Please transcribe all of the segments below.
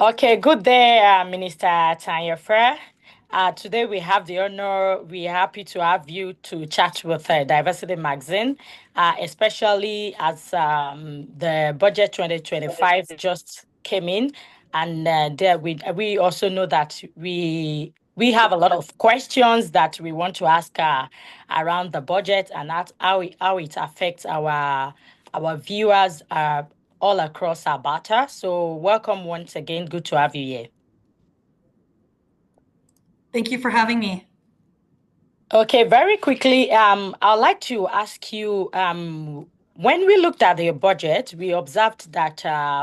Okay, good day, Minister Tanya Fir. Today we have the honor, we're happy to have you to chat with Diversity Magazine, especially as the budget 2025 just came in. And there we also know that we have a lot of questions that we want to ask around the budget and how it affects our viewers all across Abata. So welcome once again. Good to have you here. Thank you for having me. Okay, very quickly, I'd like to ask you, when we looked at the budget, we observed that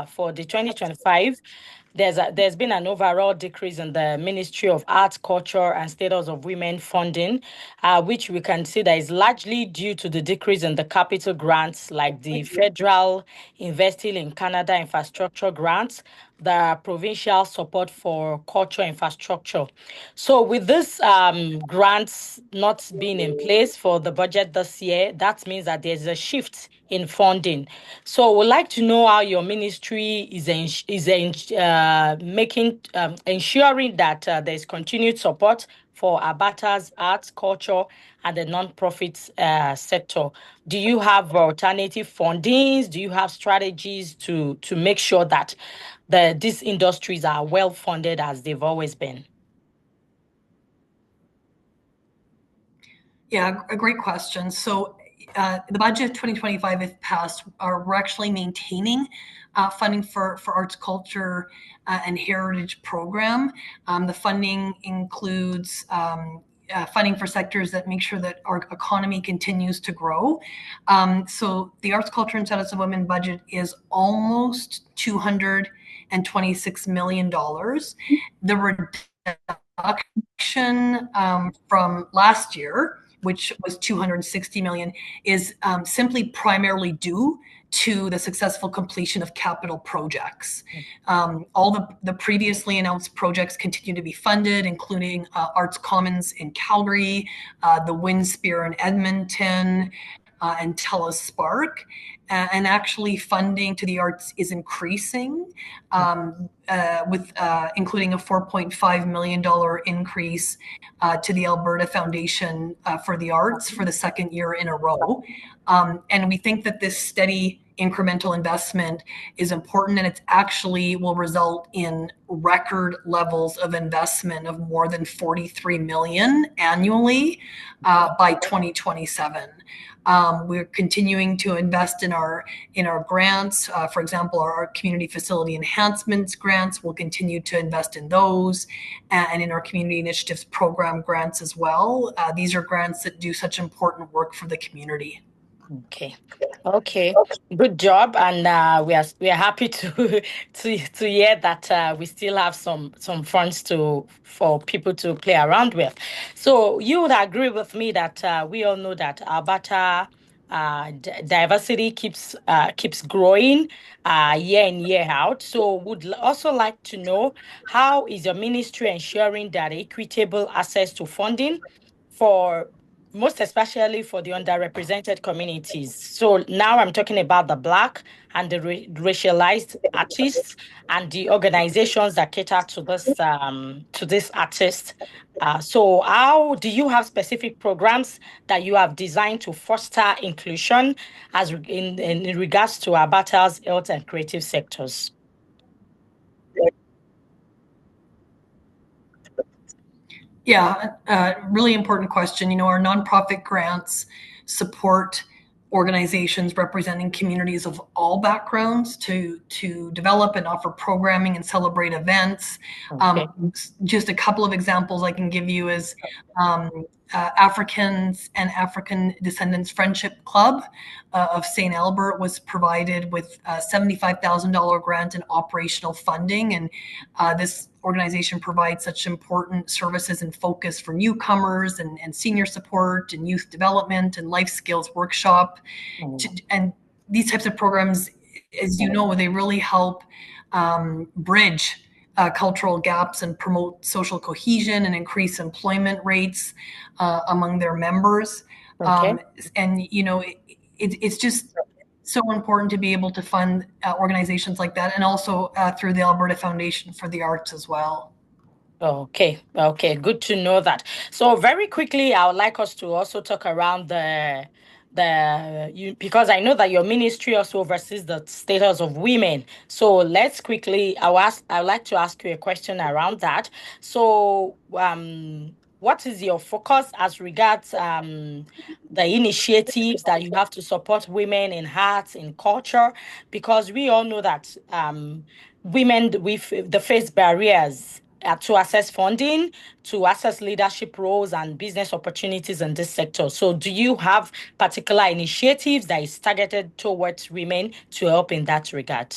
for the 2025, there's been an overall decrease in the Ministry of Arts, Culture, and Status of Women funding, which we can see that is largely due to the decrease in the capital grants, like the federal investing in Canada infrastructure grants, the provincial support for culture infrastructure. So with this grants not being in place for the budget this year, that means that there's a shift in funding. So we'd like to know how your ministry is making ensuring that there's continued support for Abata's arts, culture, and the non-profit sector. Do you have alternative fundings? Do you have strategies to make sure that these industries are well funded as they've always been? Yeah, a great question. So the budget 2025, if passed, we're actually maintaining funding for arts, culture, and heritage program. The funding includes funding for sectors that make sure that our economy continues to grow. So the arts, culture, and status of women budget is almost $226 million. The reduction from last year, which was 260 million, is simply primarily due to the successful completion of capital projects. All the previously announced projects continue to be funded, including Arts Commons in Calgary, the Windspear in Edmonton, and TELUS Spark. And actually funding to the arts is increasing, with including a $4.5 million increase to the Alberta Foundation for the Arts for the second year in a row. And we think that this steady incremental investment is important, and it actually will result in record levels of investment of more than 43 million annually by 2027. We're continuing to invest in our grants. For example, our community facility enhancements grants, we'll continue to invest in those, and in our community initiatives program grants as well. These are grants that do such important work for the community. Okay, good job, and we are happy to to hear that we still have some funds for people to play around with. So you would agree with me that we all know that Alberta diversity keeps growing year in year out. So would also like to know, how is your ministry ensuring that equitable access to funding for most especially for the underrepresented communities? So now I'm talking about the Black and the racialized artists and the organizations that cater to this artist. So how do you have specific programs that you have designed to foster inclusion in regards to Abata's health and creative sectors? Yeah, really important question. You know, our nonprofit grants support organizations representing communities of all backgrounds to develop and offer programming and celebrate events. Okay. Just a couple of examples I can give you is Africans and African Descendants Friendship Club of St. Albert was provided with a $75,000 grant and operational funding. And this organization provides such important services and focus for newcomers and senior support and youth development and life skills workshop. And these types of programs, as you know, they really help bridge cultural gaps and promote social cohesion and increase employment rates among their members. Okay. And, you know, it's just so important to be able to fund organizations like that, and also through the Alberta Foundation for the Arts as well. Okay, okay, good to know that. So very quickly, I would like us to also talk around the you because I know that your ministry also oversees the status of women. So let's quickly, I would like to ask you a question around that. So what is your focus as regards the initiatives that you have to support women in arts, in culture? Because we all know that women with the face barriers to access funding, to access leadership roles and business opportunities in this sector. So, do you have particular initiatives that is targeted towards women to help in that regard?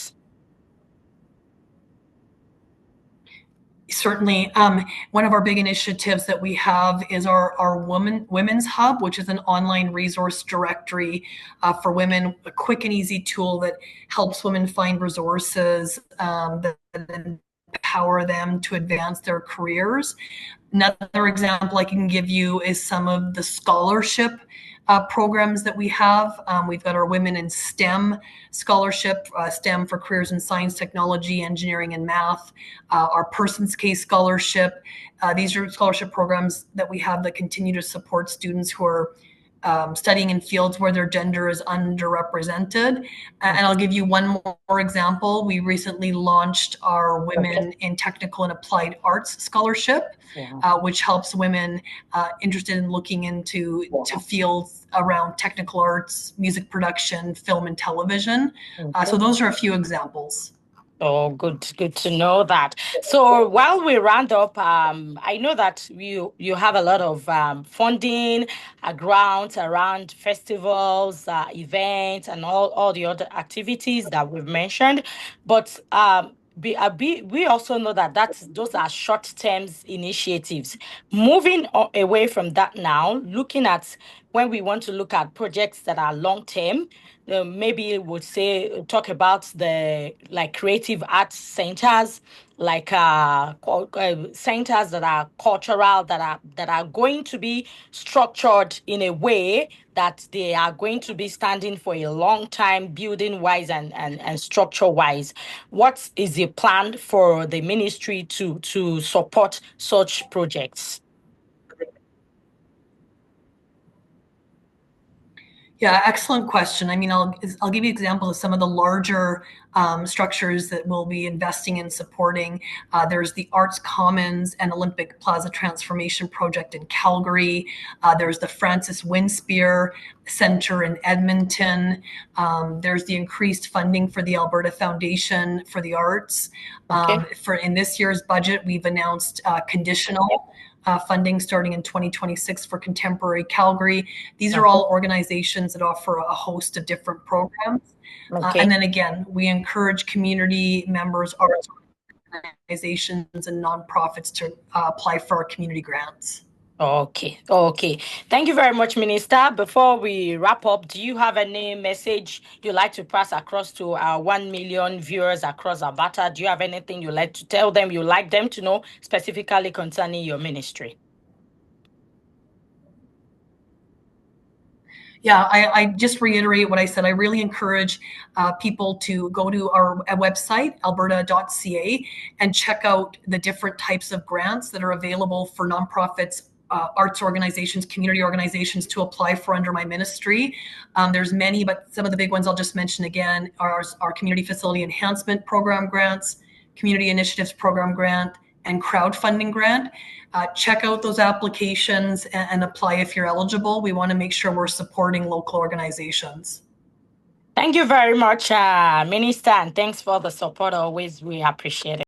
Certainly. One of our big initiatives that we have is our Women's Hub, which is an online resource directory for women, a quick and easy tool that helps women find resources that empower them to advance their careers. Another example I can give you is some of the scholarship programs that we have. We've got our Women in STEM scholarship, STEM for careers in science, technology, engineering, and math, our Person's Case scholarship. These are scholarship programs that we have that continue to support students who are studying in fields where their gender is underrepresented. And I'll give you one more example. We recently launched our Women in Technical and Applied Arts Scholarship, which helps women interested in looking into fields around technical arts, music production, film, and television. So those are a few examples. Oh, good to know that. So while we round up, I know that you have a lot of funding, grants around festivals, events, and all the other activities that we've mentioned. But we also know that those are short-term initiatives. Moving away from that now, looking at when we want to look at projects that are long-term, maybe would say talk about the like creative arts centers, like centers that are cultural, that are going to be structured in a way that they are going to be standing for a long time, building wise and structure wise. What is the plan for the ministry to support such projects? Yeah, excellent question. I mean, I'll give you examples of some of the larger structures that we'll be investing in supporting. There's the Arts Commons and Olympic Plaza Transformation Project in Calgary. There's the Francis Winspear Center in Edmonton. There's the increased funding for the Alberta Foundation for the Arts. Okay. For in this year's budget, we've announced conditional funding starting in 2026 for Contemporary Calgary. These are all organizations that offer a host of different programs. And then again, we encourage community members, arts organizations, and nonprofits to apply for our community grants. Okay, okay. Thank you very much, Minister. Before we wrap up, do you have any message you'd like to pass across to our 1 million viewers across Abata? Do you have anything you'd like to tell them, you'd like them to know specifically concerning your ministry? Yeah, I just reiterate what I said. I really encourage people to go to our website, alberta.ca, and check out the different types of grants that are available for nonprofits, arts organizations, community organizations to apply for under my ministry. There's many, but some of the big ones I'll just mention again are our Community Facility Enhancement Program grants, Community Initiatives Program grant, and crowdfunding grant. Check out those applications and apply if you're eligible. We want to make sure we're supporting local organizations. Thank you very much, Minister, and thanks for the support always. We appreciate it.